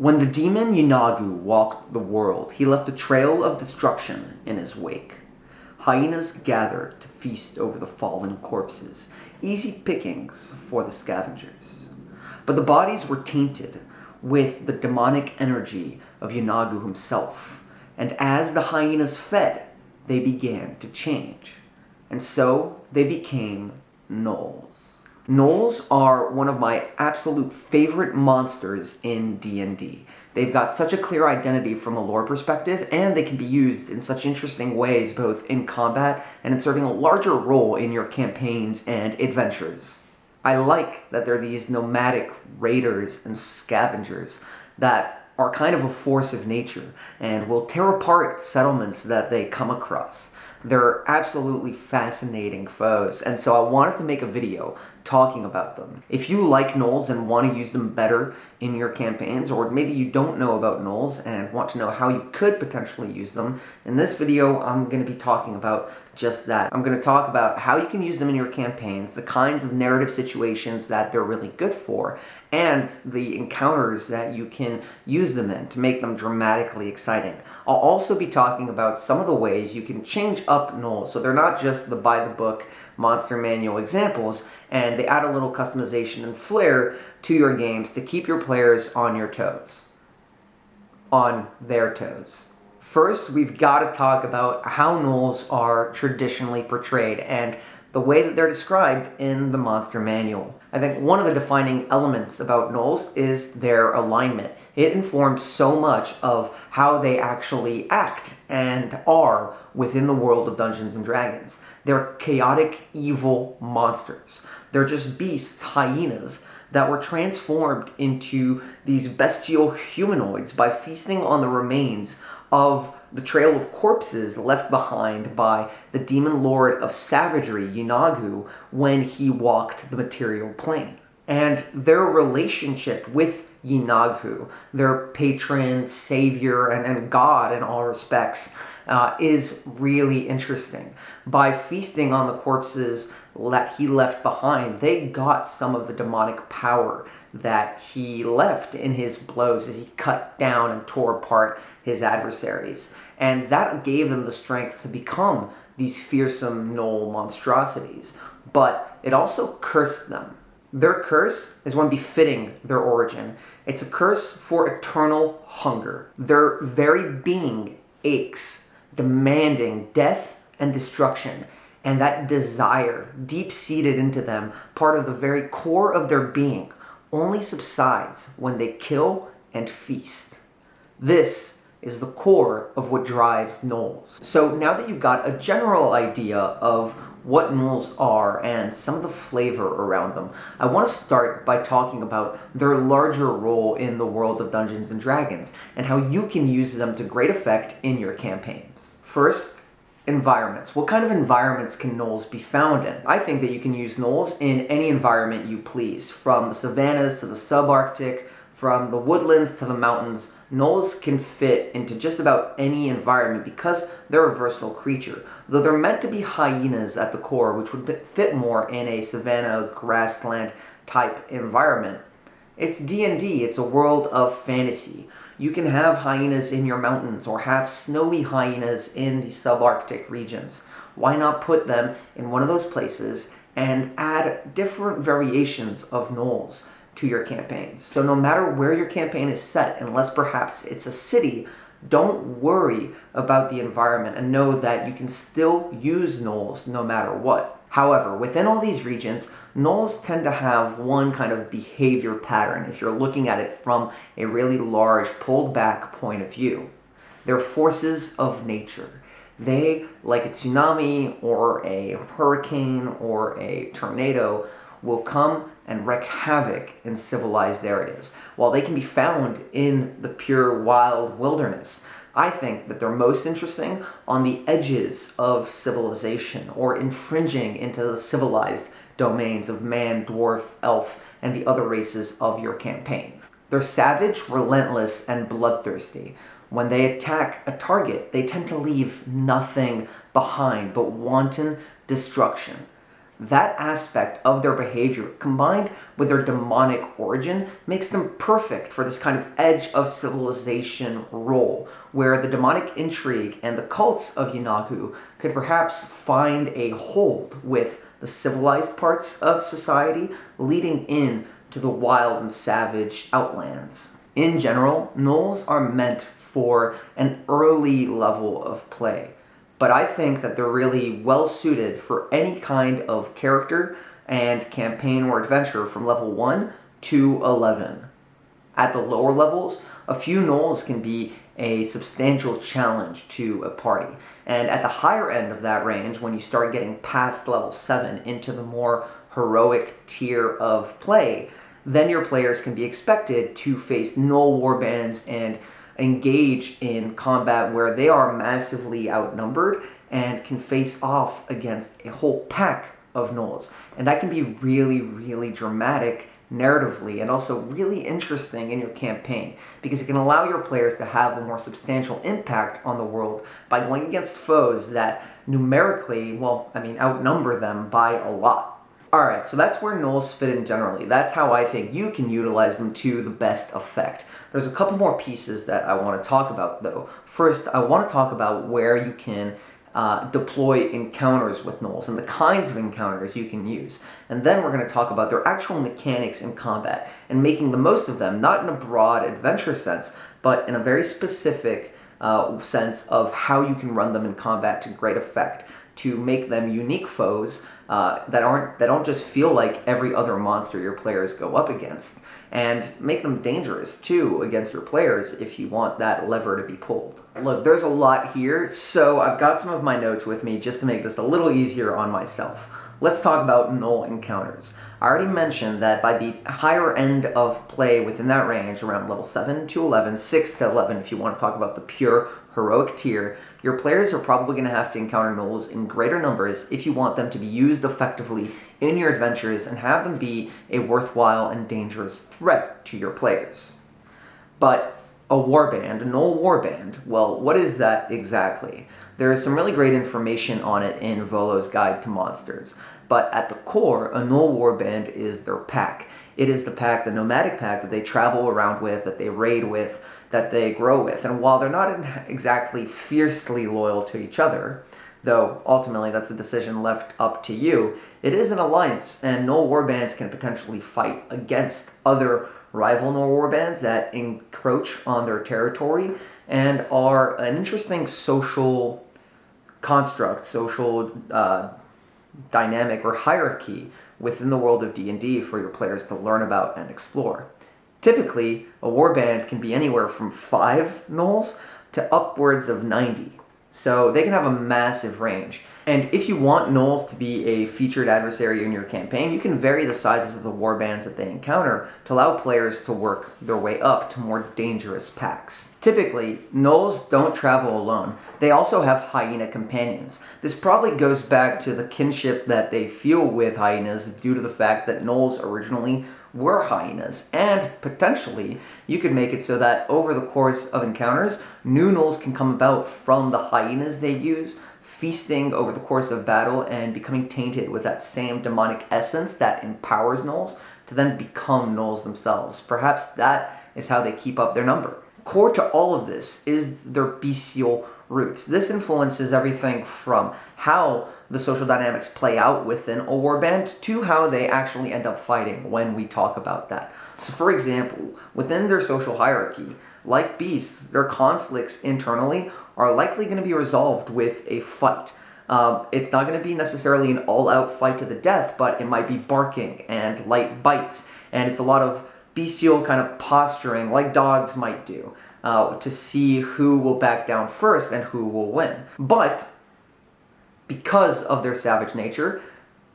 When the demon Yinagu walked the world, he left a trail of destruction in his wake. Hyenas gathered to feast over the fallen corpses, easy pickings for the scavengers. But the bodies were tainted with the demonic energy of Yinagu himself, and as the hyenas fed, they began to change. And so they became Gnolls. Gnolls are one of my absolute favorite monsters in D&D. They've got such a clear identity from a lore perspective, and they can be used in such interesting ways, both in combat and in serving a larger role in your campaigns and adventures. I like that they're these nomadic raiders and scavengers that are kind of a force of nature and will tear apart settlements that they come across. They're absolutely fascinating foes, and so I wanted to make a video talking about them. If you like Gnolls and want to use them better in your campaigns, or maybe you don't know about Gnolls and want to know how you could potentially use them, in this video I'm going to be talking about just that. I'm going to talk about how you can use them in your campaigns, the kinds of narrative situations that they're really good for, and the encounters that you can use them in to make them dramatically exciting. I'll also be talking about some of the ways you can change up Gnolls, so they're not just the by-the-book monster manual examples, and they add a little customization and flair to your games to keep your players on your toes. On their toes. First, we've got to talk about how Gnolls are traditionally portrayed and the way that they're described in the monster manual. I think one of the defining elements about Gnolls is their alignment. It informs so much of how they actually act and are within the world of Dungeons and Dragons. They're chaotic, evil monsters. They're just beasts, hyenas, that were transformed into these bestial humanoids by feasting on the remains of the trail of corpses left behind by the demon lord of savagery, Yinagu, when he walked the material plane. And their relationship with Yinagu, their patron, savior, and god in all respects, is really interesting. By feasting on the corpses that he left behind, they got some of the demonic power that he left in his blows as he cut down and tore apart his adversaries. And that gave them the strength to become these fearsome Gnoll monstrosities. But it also cursed them. Their curse is one befitting their origin. It's a curse for eternal hunger. Their very being aches, demanding death and destruction. And that desire, deep-seated into them, part of the very core of their being, only subsides when they kill and feast. This is the core of what drives Gnolls. So now that you've got a general idea of what Gnolls are and some of the flavor around them, I want to start by talking about their larger role in the world of Dungeons and Dragons and how you can use them to great effect in your campaigns. First, environments. What kind of environments can Gnolls be found in? I think that you can use Gnolls in any environment you please, from the savannas to the subarctic, from the woodlands to the mountains. Gnolls can fit into just about any environment because they're a versatile creature. Though they're meant to be hyenas at the core, which would fit more in a savanna, grassland type environment. It's D&D, it's a world of fantasy. You can have hyenas in your mountains or have snowy hyenas in the subarctic regions. Why not put them in one of those places and add different variations of Gnolls to your campaigns? So no matter where your campaign is set, unless perhaps it's a city, don't worry about the environment and know that you can still use Gnolls no matter what. However, within all these regions, Gnolls tend to have one kind of behavior pattern if you're looking at it from a really large, pulled back point of view. They're forces of nature. They, like a tsunami or a hurricane or a tornado, will come and wreak havoc in civilized areas. While they can be found in the pure wild wilderness, I think that they're most interesting on the edges of civilization or infringing into the civilized domains of man, dwarf, elf, and the other races of your campaign. They're savage, relentless, and bloodthirsty. When they attack a target, they tend to leave nothing behind but wanton destruction. That aspect of their behavior, combined with their demonic origin, makes them perfect for this kind of edge of civilization role, where the demonic intrigue and the cults of Yeenoghu could perhaps find a hold with the civilized parts of society, leading in to the wild and savage outlands. In general, Gnolls are meant for an early level of play, but I think that they're really well suited for any kind of character and campaign or adventure from level 1 to 11. At the lower levels, a few Gnolls can be a substantial challenge to a party. And at the higher end of that range, when you start getting past level 7 into the more heroic tier of play, then your players can be expected to face Gnoll warbands and engage in combat where they are massively outnumbered and can face off against a whole pack of Gnolls. And that can be really, really dramatic narratively and also really interesting in your campaign, because it can allow your players to have a more substantial impact on the world by going against foes that numerically, outnumber them by a lot. Alright, so that's where Gnolls fit in generally. That's how I think you can utilize them to the best effect. There's a couple more pieces that I want to talk about, though. First, I want to talk about where you can deploy encounters with Gnolls and the kinds of encounters you can use. And then we're going to talk about their actual mechanics in combat and making the most of them, not in a broad adventure sense, but in a very specific sense of how you can run them in combat to great effect, to make them unique foes that don't just feel like every other monster your players go up against, and make them dangerous too against your players if you want that lever to be pulled. Look, there's a lot here, so I've got some of my notes with me just to make this a little easier on myself. Let's talk about Null Encounters. I already mentioned that by the higher end of play within that range, around level 7 to 11, 6 to 11 if you want to talk about the pure heroic tier, your players are probably going to have to encounter Gnolls in greater numbers if you want them to be used effectively in your adventures and have them be a worthwhile and dangerous threat to your players. But a warband, a Gnoll warband, well, what is that exactly? There is some really great information on it in Volo's Guide to Monsters, but at the core, a Gnoll warband is their pack. It is the pack, the nomadic pack that they travel around with, that they raid with, that they grow with. And while they're not exactly fiercely loyal to each other, though ultimately that's a decision left up to you, it is an alliance, and Gnoll warbands can potentially fight against other rival Gnoll warbands that encroach on their territory and are an interesting social construct, social dynamic or hierarchy within the world of D&D for your players to learn about and explore. Typically, a warband can be anywhere from 5 Gnolls to upwards of 90, so they can have a massive range. And if you want Gnolls to be a featured adversary in your campaign, you can vary the sizes of the warbands that they encounter to allow players to work their way up to more dangerous packs. Typically, Gnolls don't travel alone. They also have Hyena Companions. This probably goes back to the kinship that they feel with hyenas due to the fact that Gnolls originally were hyenas, and potentially you could make it so that over the course of encounters, new Gnolls can come about from the hyenas they use, feasting over the course of battle and becoming tainted with that same demonic essence that empowers Gnolls to then become Gnolls themselves. Perhaps that is how they keep up their number. Core to all of this is their Beastial Roots. This influences everything from how the social dynamics play out within a warband to how they actually end up fighting when we talk about that. So for example, within their social hierarchy, like beasts, their conflicts internally are likely going to be resolved with a fight. It's not going to be necessarily an all-out fight to the death, but it might be barking and light bites, and it's a lot of bestial kind of posturing like dogs might do to see who will back down first and who will win. But because of their savage nature,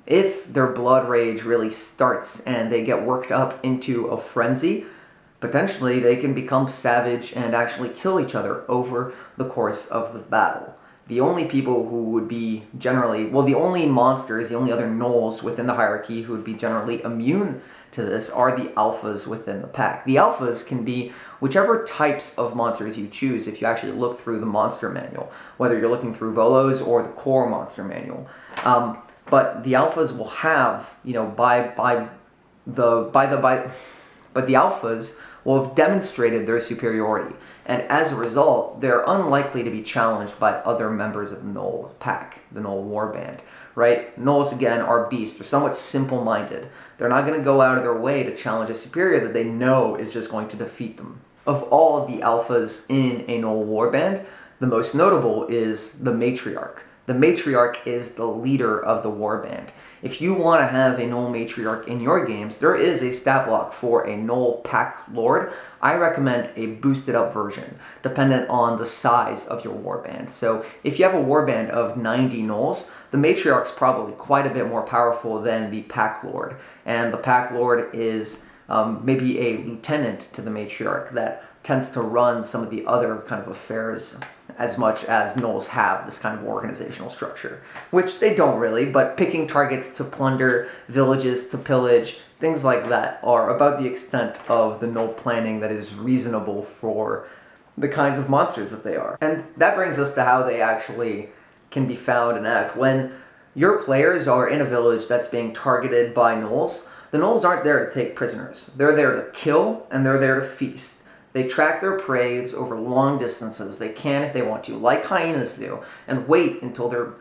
if their blood rage really starts and they get worked up into a frenzy, potentially they can become savage and actually kill each other over the course of the battle. The only people who would be generally, the only monsters, the only other Gnolls within the hierarchy who would be generally immune to this are the alphas within the pack. The alphas can be whichever types of monsters you choose if you actually look through the monster manual, whether you're looking through Volo's or the core monster manual. but the alphas will have, but the alphas will have demonstrated their superiority, and as a result, they're unlikely to be challenged by other members of the Gnoll pack, the Gnoll warband, right? Gnolls, again, are beasts. They're somewhat simple-minded. They're not going to go out of their way to challenge a superior that they know is just going to defeat them. Of all of the alphas in a Gnoll warband, the most notable is the Matriarch. The Matriarch is the leader of the warband. If you want to have a Gnoll Matriarch in your games, there is a stat block for a Gnoll Pack Lord. I recommend a boosted up version, dependent on the size of your warband. So if you have a warband of 90 Gnolls, the Matriarch's probably quite a bit more powerful than the Pack Lord. And the Pack Lord is maybe a lieutenant to the Matriarch that tends to run some of the other kind of affairs as much as Gnolls have this kind of organizational structure, which they don't really, but picking targets to plunder, villages to pillage, things like that are about the extent of the Gnoll planning that is reasonable for the kinds of monsters that they are. And that brings us to how they actually can be found and act. When your players are in a village that's being targeted by Gnolls, the Gnolls aren't there to take prisoners. They're there to kill, and they're there to feast. They track their prey over long distances. They can, if they want to, like hyenas do, and wait until their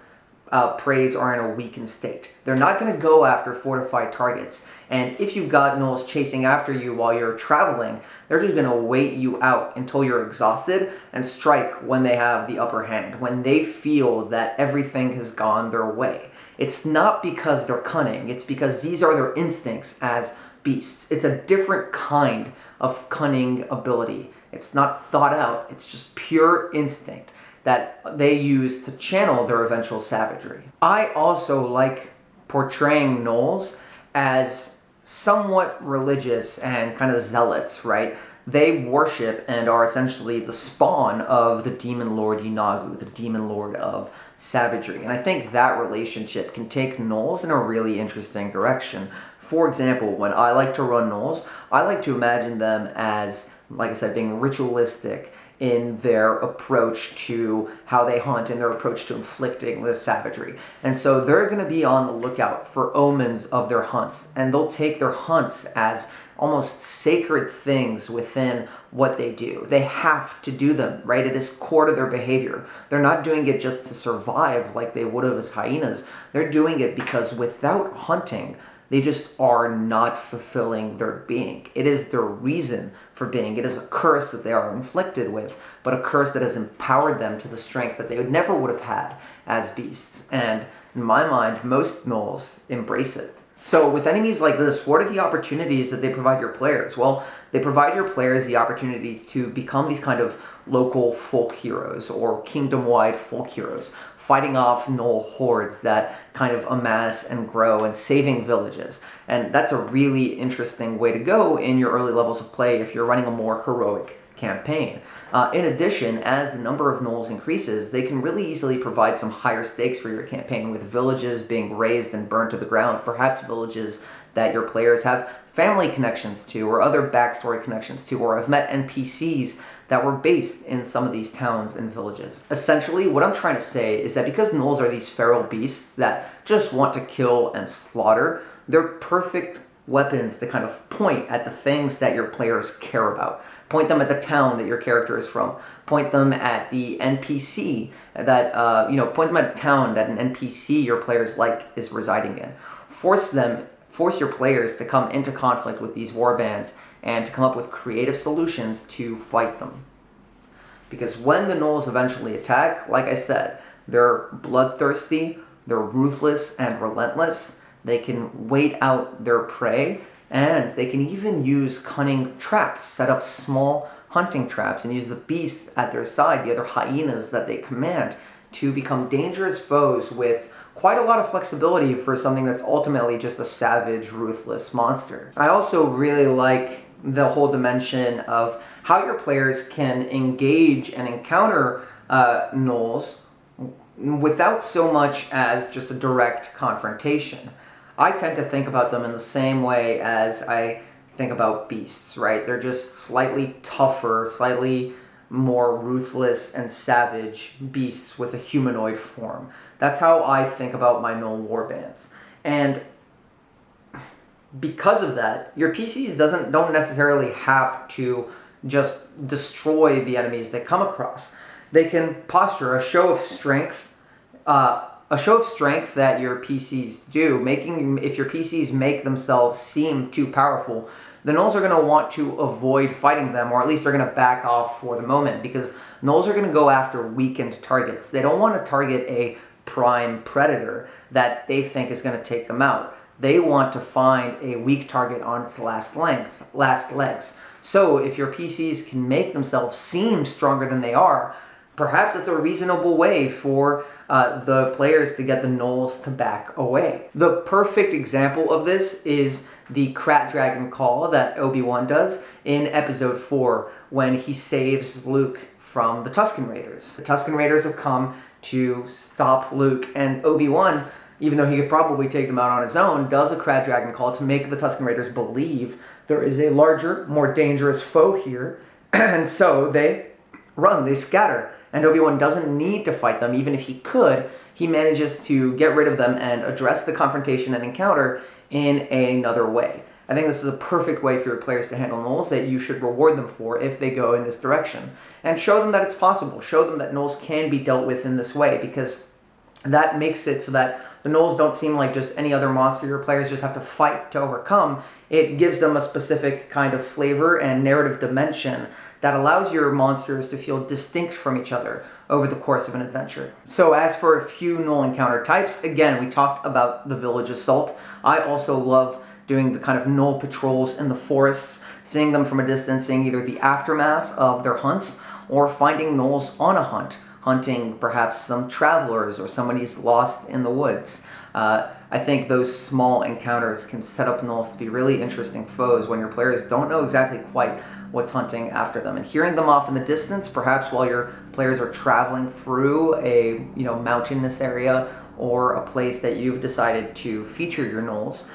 preys are in a weakened state. They're not going to go after fortified targets. And if you've got Gnolls chasing after you while you're traveling, they're just going to wait you out until you're exhausted and strike when they have the upper hand, when they feel that everything has gone their way. It's not because they're cunning. It's because these are their instincts as beasts. It's a different kind of cunning ability. It's not thought out. It's just pure instinct that they use to channel their eventual savagery. I also like portraying Gnolls as somewhat religious and kind of zealots, right? They worship and are essentially the spawn of the Demon Lord Yeenoghu, the Demon Lord of savagery. And I think that relationship can take Gnolls in a really interesting direction. For example, when I like to run Gnolls, I like to imagine them as, like I said, being ritualistic in their approach to how they hunt and their approach to inflicting the savagery. And so they're going to be on the lookout for omens of their hunts, and they'll take their hunts as almost sacred things within what they do. They have to do them, right? It is core to their behavior. They're not doing it just to survive like they would have as hyenas. They're doing it because without hunting, they just are not fulfilling their being. It is their reason for being. It is a curse that they are inflicted with, but a curse that has empowered them to the strength that they never would have had as beasts. And in my mind, most Gnolls embrace it. So with enemies like this, what are the opportunities that they provide your players? Well, they provide your players the opportunities to become these kind of local folk heroes or kingdom-wide folk heroes, fighting off Gnoll hordes that kind of amass and grow and saving villages. And that's a really interesting way to go in your early levels of play if you're running a more heroic campaign. In addition, as the number of Gnolls increases, they can really easily provide some higher stakes for your campaign, with villages being razed and burned to the ground, perhaps villages that your players have family connections to or other backstory connections to, or have met NPCs that were based in some of these towns and villages. Essentially, what I'm trying to say is that because Gnolls are these feral beasts that just want to kill and slaughter, they're perfect weapons to kind of point at the things that your players care about. Point them at the town that your character is from. Point them at the NPC that, point them at a town that an NPC your players like is residing in. Force your players to come into conflict with these warbands and to come up with creative solutions to fight them. Because when the Gnolls eventually attack, like I said, they're bloodthirsty, they're ruthless and relentless. They can wait out their prey, and they can even use cunning traps, set up small hunting traps, and use the beasts at their side, the other hyenas that they command, to become dangerous foes with quite a lot of flexibility for something that's ultimately just a savage, ruthless monster. I also really like the whole dimension of how your players can engage and encounter Gnolls without so much as just a direct confrontation. I tend to think about them in the same way as I think about beasts, right? They're just slightly tougher, slightly more ruthless and savage beasts with a humanoid form. That's how I think about my Gnoll warbands. And because of that, your PCs don't necessarily have to just destroy the enemies they come across. They can posture a show of strength, that your PCs do, if your PCs make themselves seem too powerful, the Gnolls are going to want to avoid fighting them, or at least they're going to back off for the moment, because Gnolls are going to go after weakened targets. They don't want to target a prime predator that they think is going to take them out. They want to find a weak target on its last legs. So if your PCs can make themselves seem stronger than they are, perhaps it's a reasonable way for the players to get the Gnolls to back away. The perfect example of this is the Krat Dragon call that Obi-Wan does in Episode 4 when he saves Luke from the Tusken Raiders. The Tusken Raiders have come to stop Luke, and Obi-Wan, even though he could probably take them out on his own, does a Krat Dragon call to make the Tusken Raiders believe there is a larger, more dangerous foe here, and so they run, they scatter. And Obi-Wan doesn't need to fight them. Even if he could, he manages to get rid of them and address the confrontation and encounter in another way. I think this is a perfect way for your players to handle Gnolls that you should reward them for if they go in this direction. And show them that it's possible. Show them that Gnolls can be dealt with in this way, because that makes it so that the Gnolls don't seem like just any other monster your players just have to fight to overcome. It gives them a specific kind of flavor and narrative dimension that allows your monsters to feel distinct from each other over the course of an adventure. So as for a few Null Encounter types, again, we talked about the Village Assault. I also love doing the kind of Gnoll patrols in the forests, seeing them from a distance, seeing either the aftermath of their hunts or finding Gnolls on a hunt, hunting perhaps some travelers or somebody's lost in the woods. I think those small encounters can set up Gnolls to be really interesting foes when your players don't know exactly quite what's hunting after them. And hearing them off in the distance, perhaps while your players are traveling through a mountainous area or a place that you've decided to feature your Gnolls,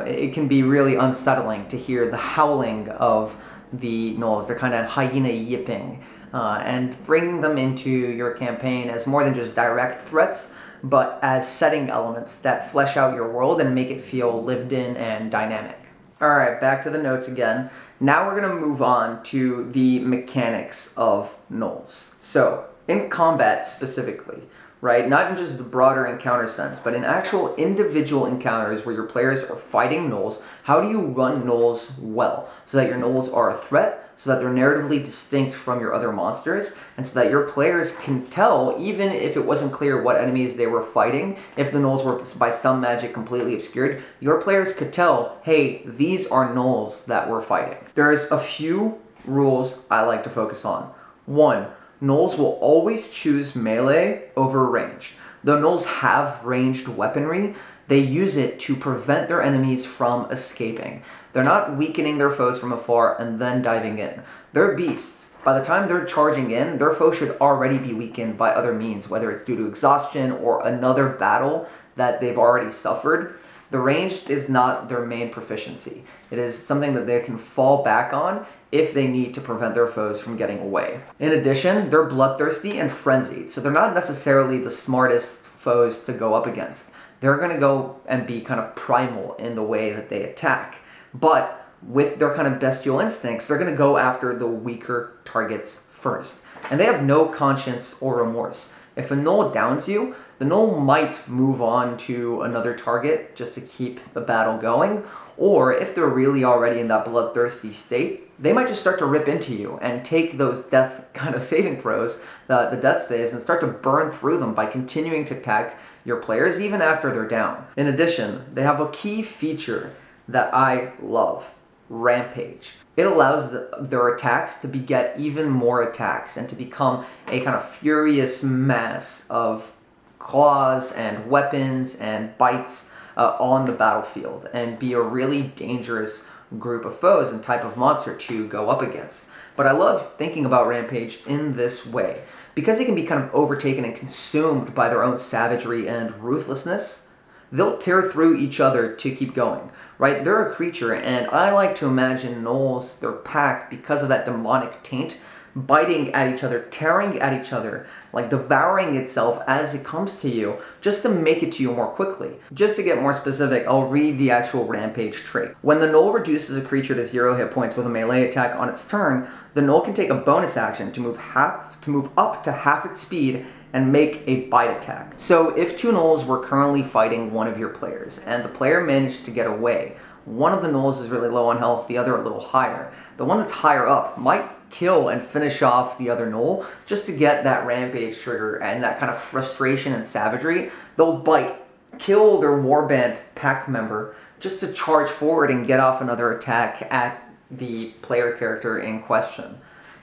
it can be really unsettling to hear the howling of the Gnolls. They're kind of hyena yipping, and bringing them into your campaign as more than just direct threats, but as setting elements that flesh out your world and make it feel lived in and dynamic. Alright, back to the notes again. Now we're going to move on to the mechanics of Gnolls. So, in combat specifically, right, not in just the broader encounter sense, but in actual individual encounters where your players are fighting Gnolls, how do you run Gnolls well? So that your Gnolls are a threat, so that they're narratively distinct from your other monsters, and so that your players can tell, even if it wasn't clear what enemies they were fighting, if the Gnolls were by some magic completely obscured, your players could tell, hey, these are Gnolls that we're fighting. There's a few rules I like to focus on. 1. Gnolls will always choose melee over ranged. Though Gnolls have ranged weaponry, they use it to prevent their enemies from escaping. They're not weakening their foes from afar and then diving in. They're beasts. By the time they're charging in, their foe should already be weakened by other means, whether it's due to exhaustion or another battle that they've already suffered. The ranged is not their main proficiency. It is something that they can fall back on if they need to prevent their foes from getting away. In addition, they're bloodthirsty and frenzied, so they're not necessarily the smartest foes to go up against. They're going to go and be kind of primal in the way that they attack. But with their kind of bestial instincts, they're going to go after the weaker targets first. And they have no conscience or remorse. If a Gnoll downs you, the Gnoll might move on to another target just to keep the battle going. Or if they're really already in that bloodthirsty state, they might just start to rip into you and take those death kind of saving throws, the death saves, and start to burn through them by continuing to attack your players even after they're down. In addition, they have a key feature that I love: Rampage. It allows their attacks to beget even more attacks and to become a kind of furious mass of claws and weapons and bites on the battlefield, and be a really dangerous group of foes and type of monster to go up against. But I love thinking about Rampage in this way. Because they can be kind of overtaken and consumed by their own savagery and ruthlessness, they'll tear through each other to keep going, right? They're a creature, and I like to imagine Gnolls, their pack, because of that demonic taint, biting at each other, tearing at each other, like devouring itself as it comes to you, just to make it to you more quickly. Just to get more specific, I'll read the actual rampage trait. When the Gnoll reduces a creature to 0 hit points with a melee attack on its turn, the Gnoll can take a bonus action to move up to half its speed and make a bite attack. So if two Gnolls were currently fighting one of your players, and the player managed to get away, one of the Gnolls is really low on health, the other a little higher. The one that's higher up might kill and finish off the other Gnoll just to get that rampage trigger and that kind of frustration and savagery. They'll bite, kill their warband pack member just to charge forward and get off another attack at the player character in question.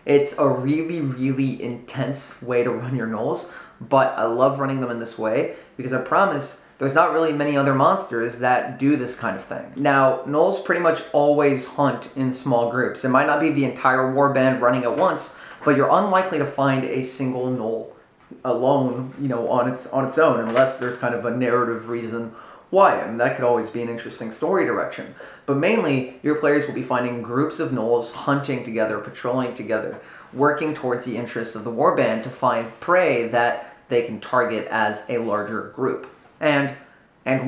It's a really, really intense way to run your Gnolls, but I love running them in this way because I promise there's not really many other monsters that do this kind of thing. Now, Gnolls pretty much always hunt in small groups. It might not be the entire warband running at once, but you're unlikely to find a single Gnoll alone, on its own, unless there's kind of a narrative reason why, and that could always be an interesting story direction. But mainly, your players will be finding groups of Gnolls hunting together, patrolling together, working towards the interests of the warband to find prey that they can target as a larger group. And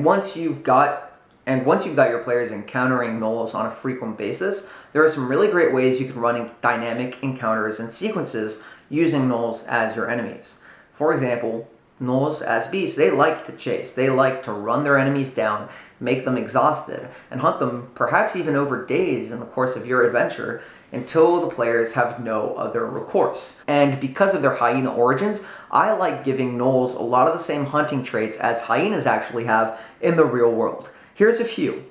once you've got your players encountering Gnolls on a frequent basis, there are some really great ways you can run dynamic encounters and sequences using Gnolls as your enemies. For example, Gnolls as beasts, they like to chase. They like to run their enemies down, make them exhausted, and hunt them perhaps even over days in the course of your adventure until the players have no other recourse. And because of their hyena origins, I like giving Gnolls a lot of the same hunting traits as hyenas actually have in the real world. Here's a few.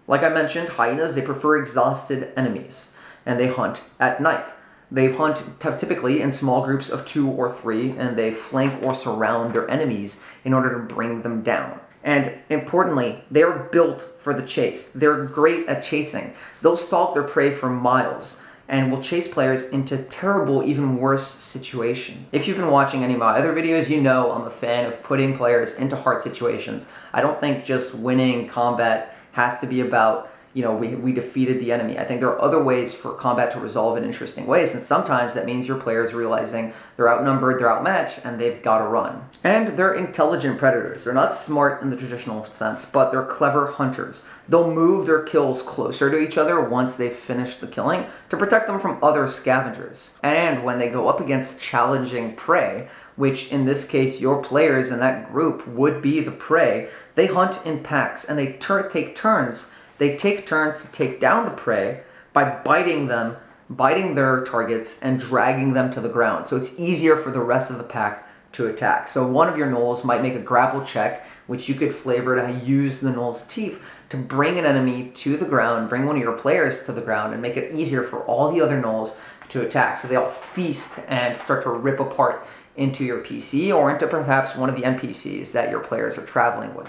Like I mentioned, hyenas, they prefer exhausted enemies, and they hunt at night. They hunt typically in small groups of 2 or 3, and they flank or surround their enemies in order to bring them down. And importantly, they are built for the chase. They're great at chasing. They'll stalk their prey for miles and will chase players into terrible, even worse situations. If you've been watching any of my other videos, you know I'm a fan of putting players into hard situations. I don't think just winning combat has to be about we defeated the enemy. I think there are other ways for combat to resolve in interesting ways, and sometimes that means your players realizing they're outnumbered, they're outmatched, and they've got to run. And they're intelligent predators. They're not smart in the traditional sense, but they're clever hunters. They'll move their kills closer to each other once they've finished the killing to protect them from other scavengers. And when they go up against challenging prey, which in this case your players in that group would be the prey, they hunt in packs and they take turns. They take turns to take down the prey by biting their targets and dragging them to the ground. So it's easier for the rest of the pack to attack. So one of your Gnolls might make a grapple check, which you could flavor to use the Gnoll's teeth to bring an enemy to the ground, bring one of your players to the ground, and make it easier for all the other Gnolls to attack. So they all feast and start to rip apart into your PC or into perhaps one of the NPCs that your players are traveling with.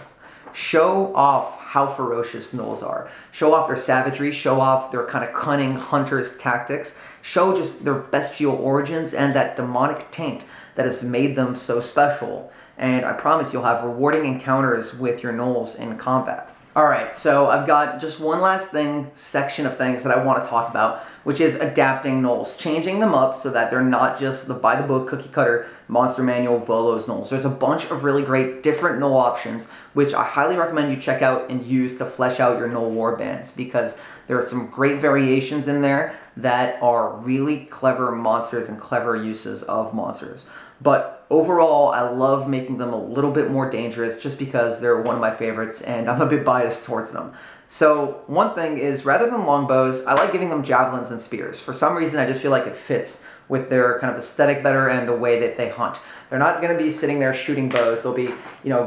Show off how ferocious Gnolls are. Show off their savagery, show off their kind of cunning hunter's tactics, show just their bestial origins and that demonic taint that has made them so special. And I promise you'll have rewarding encounters with your Gnolls in combat. Alright, so I've got just one last section of things that I want to talk about, which is adapting Gnolls, changing them up so that they're not just the by-the-book cookie-cutter Monster Manual Volos Gnolls. There's a bunch of really great different Gnoll options, which I highly recommend you check out and use to flesh out your Gnoll warbands, because there are some great variations in there that are really clever monsters and clever uses of monsters. But overall, I love making them a little bit more dangerous just because they're one of my favorites and I'm a bit biased towards them. So one thing is, rather than longbows, I like giving them javelins and spears. For some reason, I just feel like it fits with their kind of aesthetic better and the way that they hunt. They're not going to be sitting there shooting bows. They'll be,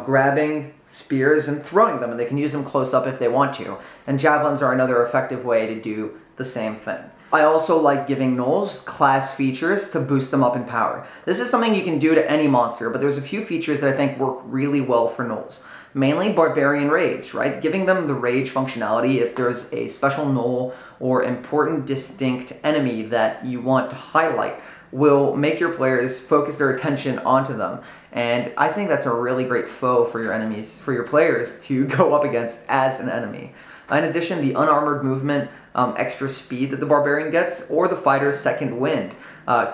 grabbing spears and throwing them, and they can use them close up if they want to. And javelins are another effective way to do the same thing. I also like giving Gnolls class features to boost them up in power. This is something you can do to any monster, but there's a few features that I think work really well for Gnolls. Mainly Barbarian Rage, right? Giving them the rage functionality if there's a special Gnoll or important distinct enemy that you want to highlight will make your players focus their attention onto them. And I think that's a really great foe for your enemies, for your players to go up against as an enemy. In addition, the unarmored movement, extra speed that the barbarian gets, or the fighter's second wind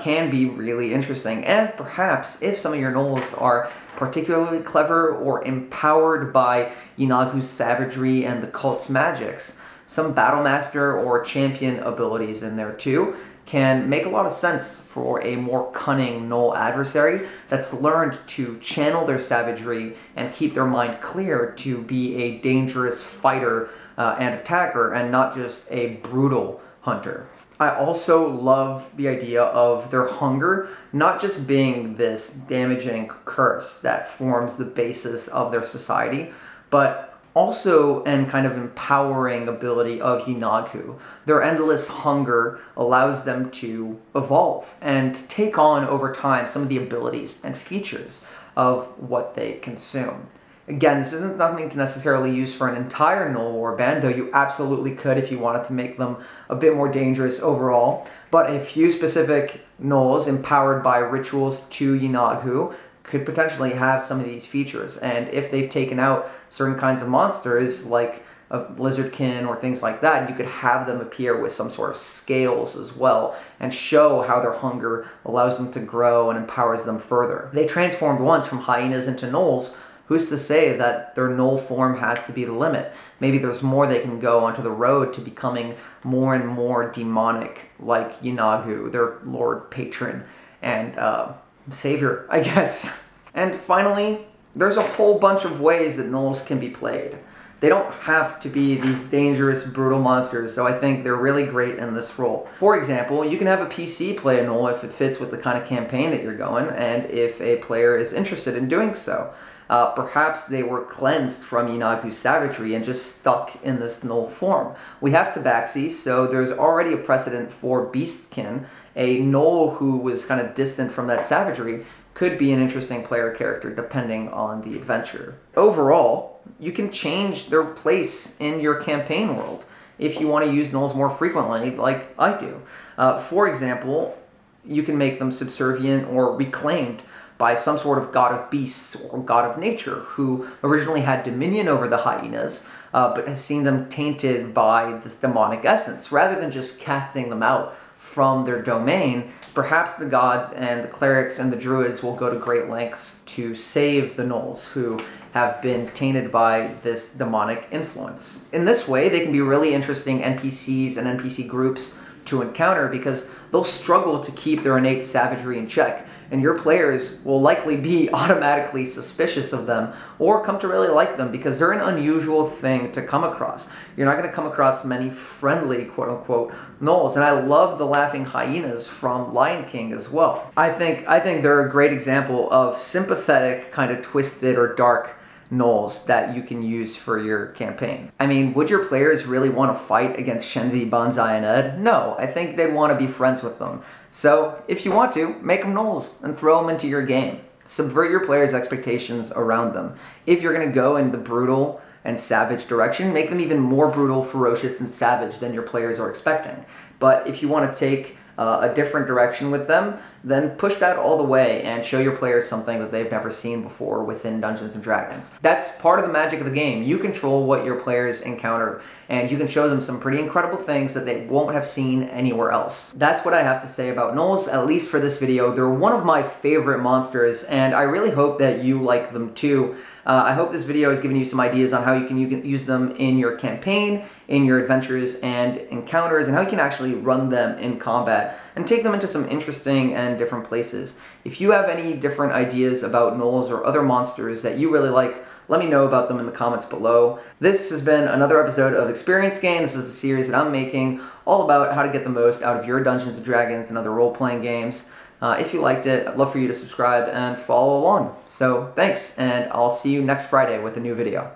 can be really interesting. And perhaps if some of your Gnolls are particularly clever or empowered by Yeenoghu's savagery and the cult's magics, some Battlemaster or Champion abilities in there too can make a lot of sense for a more cunning Gnoll adversary that's learned to channel their savagery and keep their mind clear to be a dangerous fighter and attacker and not just a brutal hunter. I also love the idea of their hunger not just being this damaging curse that forms the basis of their society, but also an kind of empowering ability of Yeenoghu. Their endless hunger allows them to evolve and take on over time some of the abilities and features of what they consume. Again, this isn't something to necessarily use for an entire Gnoll warband, though you absolutely could if you wanted to make them a bit more dangerous overall. But a few specific Gnolls empowered by rituals to Yeenoghu could potentially have some of these features. And if they've taken out certain kinds of monsters, like a lizardkin or things like that, you could have them appear with some sort of scales as well and show how their hunger allows them to grow and empowers them further. They transformed once from hyenas into Gnolls. Who's to say that their Gnoll form has to be the limit? Maybe there's more they can go onto the road to becoming more and more demonic, like Yeenoghu, their lord patron and savior, I guess. And finally, there's a whole bunch of ways that Gnolls can be played. They don't have to be these dangerous, brutal monsters, so I think they're really great in this role. For example, you can have a PC play a Gnoll if it fits with the kind of campaign that you're going, and if a player is interested in doing so. Perhaps they were cleansed from Yeenoghu's savagery and just stuck in this Gnoll form. We have Tabaxi, so there's already a precedent for Beastkin. A Gnoll who was kind of distant from that savagery could be an interesting player character depending on the adventure. Overall, you can change their place in your campaign world if you want to use Gnolls more frequently, like I do. For example, you can make them subservient or reclaimed by some sort of god of beasts or god of nature who originally had dominion over the hyenas, but has seen them tainted by this demonic essence. Rather than just casting them out from their domain, perhaps the gods and the clerics and the druids will go to great lengths to save the Gnolls who have been tainted by this demonic influence. In this way, they can be really interesting NPCs and NPC groups to encounter because they'll struggle to keep their innate savagery in check, and your players will likely be automatically suspicious of them or come to really like them because they're an unusual thing to come across. You're not going to come across many friendly, quote-unquote, Gnolls, and I love the laughing hyenas from Lion King as well. I think they're a great example of sympathetic, kind of twisted or dark Gnolls that you can use for your campaign. I mean, would your players really want to fight against Shenzi, Banzai, and Ed? No, I think they'd want to be friends with them. So, if you want to, make them Gnolls and throw them into your game. Subvert your players' expectations around them. If you're going to go in the brutal and savage direction, make them even more brutal, ferocious, and savage than your players are expecting. But if you want to take a different direction with them, then push that all the way and show your players something that they've never seen before within Dungeons & Dragons. That's part of the magic of the game. You control what your players encounter, and you can show them some pretty incredible things that they won't have seen anywhere else. That's what I have to say about Gnolls, at least for this video. They're one of my favorite monsters, and I really hope that you like them too. I hope this video has given you some ideas on how you can use them in your campaign, in your adventures and encounters, and how you can actually run them in combat and take them into some interesting and different places. If you have any different ideas about Gnolls or other monsters that you really like, let me know about them in the comments below. This has been another episode of Experience Gain. This is a series that I'm making all about how to get the most out of your Dungeons & Dragons and other role-playing games. If you liked it, I'd love for you to subscribe and follow along. So thanks, and I'll see you next Friday with a new video.